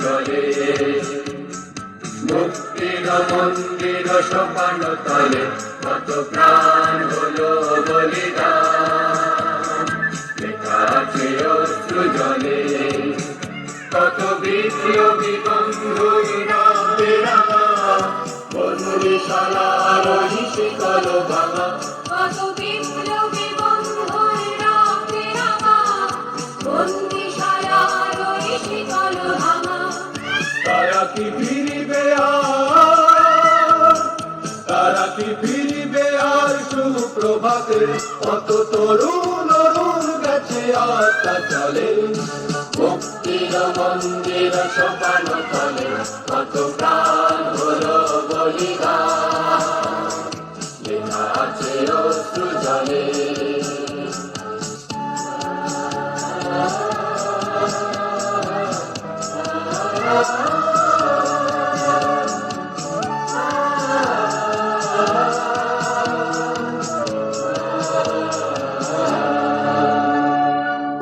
জলে মুক্তির মন্দির সোপান তলে কত প্রাণ হলো বলিদান লেখা আছে অশ্রু জলে কত বিপ্লবী বন্ধুর নামে রাঙা বন্দিশালার শিকল ভাঙা কত বিপ্লবী বন্ধুর নামে রাঙা বন্দিশালার শিকল ভাঙা তারা কি ফিরিবে আর সুপ্রভাতে কত তরুণ অরুণ গেছে আত্মা চলে মুক্তির মন্দির সোপান তলে কত প্রাণ হলো বলিদান লেখা আছে অশ্রু জলে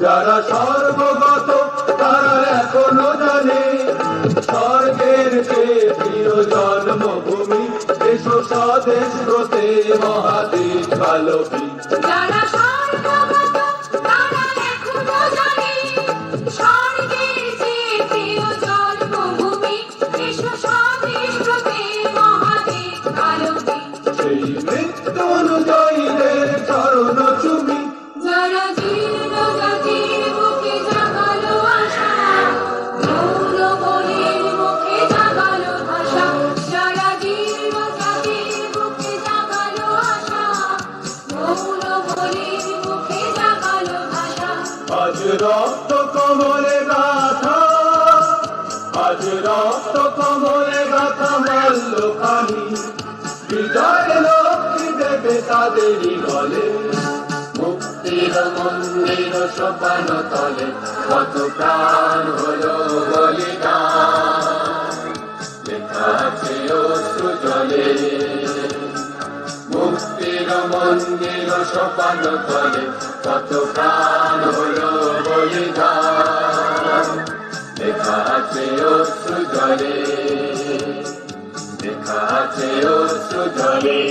যারা সর্বগত তারা এখনো জানে স্বর্গের চেয়ে প্রিয় জন্মভূমি এসো স্বদেশ ব্রতে মহাদেশ ভালোবি যারা সর্বগত তারা এখনো জানে স্বর্গের চেয়ে প্রিয় জন্মভূমি এসো স্বদেশ ব্রতে মহাদেশ ভালোবি সেই মৃত্যুঞ্জয়ীদের চরণ চুমি যারা জীর্ণ জাতির বুকে জাগালো আশা মৌলবলের মুখে জাগালো ভাষা যারা জীর্ণ জাতির বুকে জাগালো আশা মৌলবলের মুখে জাগালো ভাষা আজ রক্ত কমলে গাথা মাল্যখানি বিজয় লক্ষ্মী দেবে তাদেরই গলে মুক্তির মন্দির সোপান তলে কত প্রাণ হলো বলিদান লেখা আছে অশ্রু জলে মুক্তির মন্দির সোপান তলে কত প্রাণ হলো বলিদান লেখা আছে অশ্রু জলে লেখা আছে অশ্রু জলে